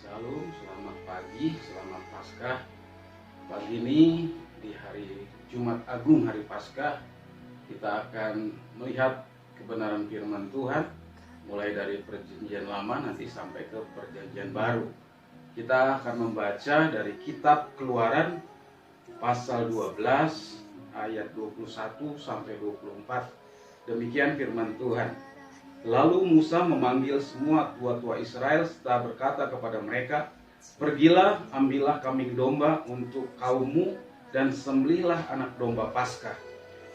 Shalom, selamat pagi, selamat Paskah. Pagi ini di hari Jumat Agung, hari Paskah, kita akan melihat kebenaran firman Tuhan mulai dari Perjanjian Lama nanti sampai ke Perjanjian Baru. Kita akan membaca dari kitab Keluaran pasal 12 ayat 21 sampai 24. Demikian firman Tuhan. Lalu Musa memanggil semua tua-tua Israel serta berkata kepada mereka, "Pergilah, ambillah kambing domba untuk kaummu dan sembelihlah anak domba Paskah.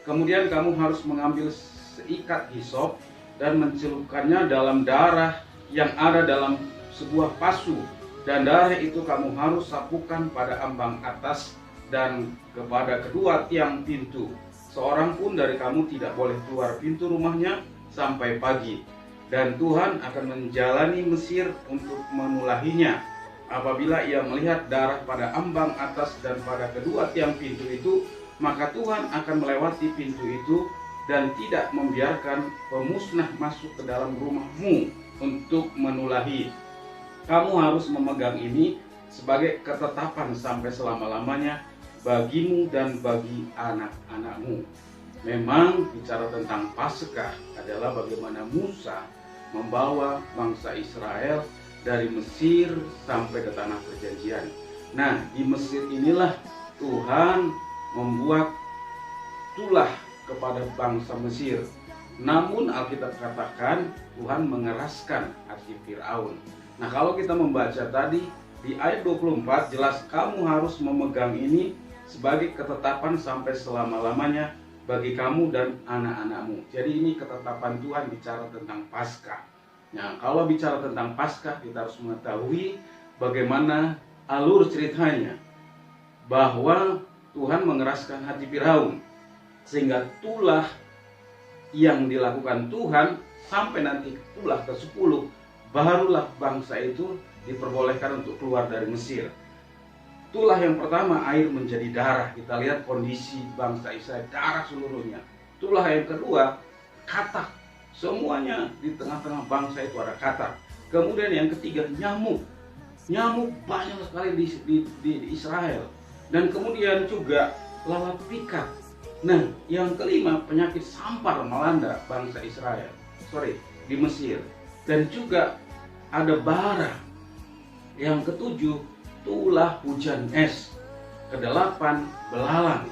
Kemudian kamu harus mengambil seikat hisop dan mencelupkannya dalam darah yang ada dalam sebuah pasu, dan darah itu kamu harus sapukan pada ambang atas dan kepada kedua tiang pintu. Seorang pun dari kamu tidak boleh keluar pintu rumahnya sampai pagi, dan Tuhan akan menjalani Mesir untuk menulahinya. Apabila ia melihat darah pada ambang atas dan pada kedua tiang pintu itu, maka Tuhan akan melewati pintu itu dan tidak membiarkan pemusnah masuk ke dalam rumahmu untuk menulahi. Kamu harus memegang ini sebagai ketetapan sampai selama-lamanya bagimu dan bagi anak-anakmu." Memang bicara tentang Paskah adalah bagaimana Musa membawa bangsa Israel dari Mesir sampai ke tanah perjanjian. Nah, di Mesir inilah Tuhan membuat tulah kepada bangsa Mesir. Namun Alkitab katakan Tuhan mengeraskan hati Firaun. Nah, kalau kita membaca tadi di ayat 24 jelas kamu harus memegang ini sebagai ketetapan sampai selama-lamanya bagi kamu dan anak-anakmu. Jadi ini ketetapan Tuhan bicara tentang Paskah. Nah, kalau bicara tentang Paskah, kita harus mengetahui bagaimana alur ceritanya. Bahwa Tuhan mengeraskan hati Firaun, sehingga tulah yang dilakukan Tuhan sampai nanti tulah ke-10, barulah bangsa itu diperbolehkan untuk keluar dari Mesir. Tulah yang pertama, air menjadi darah. Kita lihat kondisi bangsa Israel, darah seluruhnya. Tulah yang kedua, katak. Semuanya di tengah-tengah bangsa itu ada katak. Kemudian yang ketiga, nyamuk. Nyamuk banyak sekali di Israel. Dan kemudian juga lalat pikat. Nah, yang kelima, penyakit sampar melanda bangsa Israel. Di Mesir. Dan juga ada bara. Yang ketujuh, tulah hujan es. Kedelapan, belalang.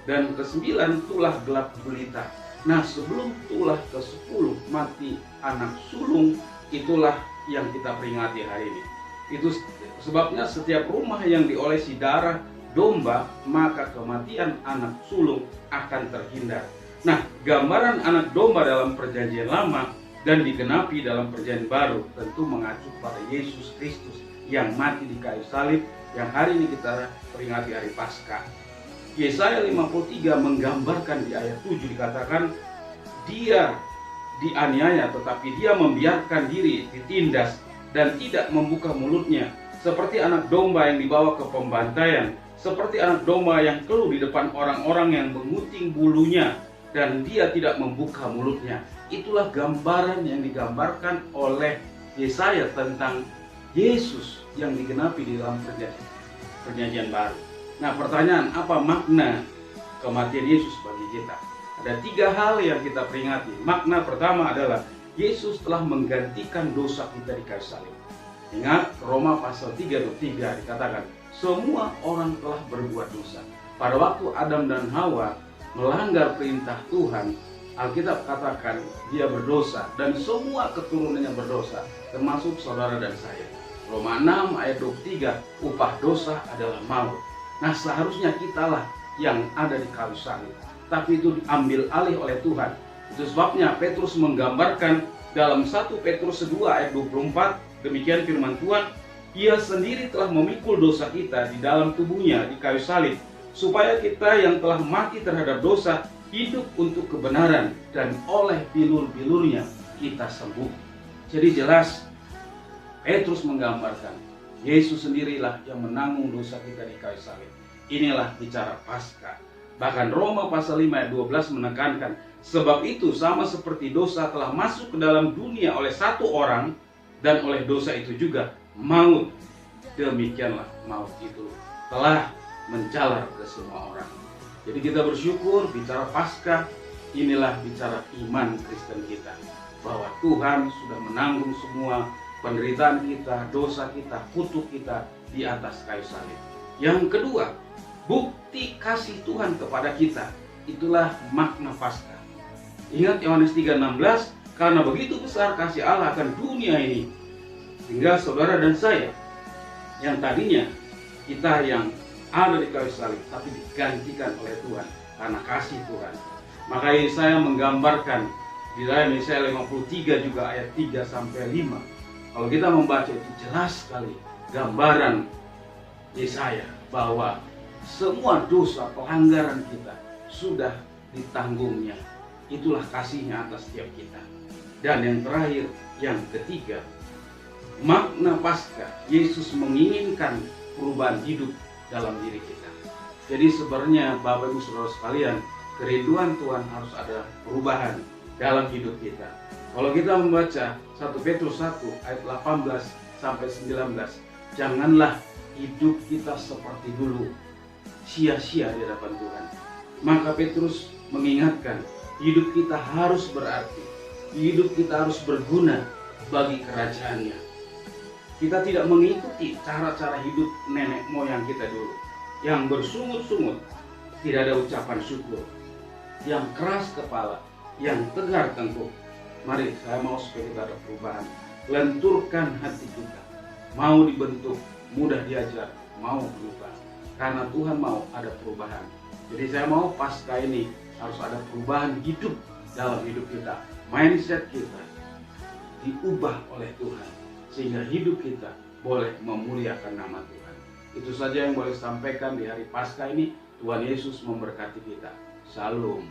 Dan ke-9, tulah gelap gulita. Nah, sebelum tulah ke-10 mati anak sulung, itulah yang kita peringati hari ini. Itu sebabnya setiap rumah yang diolesi darah domba, maka kematian anak sulung akan terhindar. Nah, gambaran anak domba dalam Perjanjian Lama dan digenapi dalam Perjanjian Baru tentu mengacu pada Yesus Kristus yang mati di kayu salib, yang hari ini kita peringati hari Paskah. Yesaya 53 menggambarkan di ayat 7 dikatakan, "Dia dianiaya tetapi dia membiarkan diri ditindas dan tidak membuka mulutnya, seperti anak domba yang dibawa ke pembantaian, seperti anak domba yang keluh di depan orang-orang yang menguting bulunya, dan dia tidak membuka mulutnya." Itulah gambaran yang digambarkan oleh Yesaya tentang Yesus yang digenapi di dalam Perjanjian Baru. Nah, pertanyaan, apa makna kematian Yesus bagi kita? Ada 3 hal yang kita peringati. Makna pertama adalah Yesus telah menggantikan dosa kita di kayu salib. Ingat Roma pasal 3:3 dikatakan, semua orang telah berbuat dosa. Pada waktu Adam dan Hawa melanggar perintah Tuhan, Alkitab katakan dia berdosa dan semua keturunannya berdosa, termasuk saudara dan saya. Roma 6 ayat 23, upah dosa adalah maut. Nah, seharusnya kitalah yang ada di kayu salib, tapi itu diambil alih oleh Tuhan. Itu sebabnya Petrus menggambarkan dalam 1 Petrus 2 ayat 24, demikian firman Tuhan, "Ia sendiri telah memikul dosa kita di dalam tubuhnya di kayu salib, supaya kita yang telah mati terhadap dosa hidup untuk kebenaran, dan oleh bilur-bilurnya kita sembuh." Jadi jelas Petrus menggambarkan Yesus sendirilah yang menanggung dosa kita di kayu salib. Inilah bicara Paskah. Bahkan Roma pasal 5 ayat 12 menekankan, sebab itu sama seperti dosa telah masuk ke dalam dunia oleh satu orang, dan oleh dosa itu juga maut, demikianlah maut itu telah menjalar ke semua orang. Jadi kita bersyukur bicara Paskah, inilah bicara iman Kristen kita, bahwa Tuhan sudah menanggung semua penderitaan kita, dosa kita, kutuk kita di atas kayu salib. Yang kedua, bukti kasih Tuhan kepada kita, itulah makna Paskah. Ingat Yohanes 3:16, karena begitu besar kasih Allah akan dunia ini, sehingga saudara dan saya yang tadinya kita yang ada di kayu salib, tapi digantikan oleh Tuhan karena kasih Tuhan. Maka Yesaya menggambarkan di dalam Yesaya 53 juga ayat 3-5. Kalau kita membaca itu jelas sekali gambaran Yesaya bahwa semua dosa pelanggaran kita sudah ditanggungnya. Itulah kasihnya atas setiap kita. Dan yang terakhir, yang ketiga, makna Paskah, Yesus menginginkan perubahan hidup dalam diri kita. Jadi sebenarnya Bapak Ibu Saudara sekalian, kerinduan Tuhan harus ada perubahan dalam hidup kita. Kalau kita membaca 1 Petrus 1 ayat 18-19, janganlah hidup kita seperti dulu sia-sia di hadapan Tuhan. Maka Petrus mengingatkan, hidup kita harus berarti, hidup kita harus berguna bagi kerajaannya. Kita tidak mengikuti cara-cara hidup nenek moyang kita dulu, yang bersungut-sungut, tidak ada ucapan syukur, yang keras kepala, yang tegar tengkuk. Mari, saya mau supaya kita ada perubahan. Lenturkan hati kita, mau dibentuk, mudah diajar, mau berubah, karena Tuhan mau ada perubahan. Jadi saya mau Paskah ini harus ada perubahan hidup dalam hidup kita. Mindset kita diubah oleh Tuhan, sehingga hidup kita boleh memuliakan nama Tuhan. Itu saja yang boleh sampaikan di hari Paskah ini. Tuhan Yesus memberkati kita. Shalom.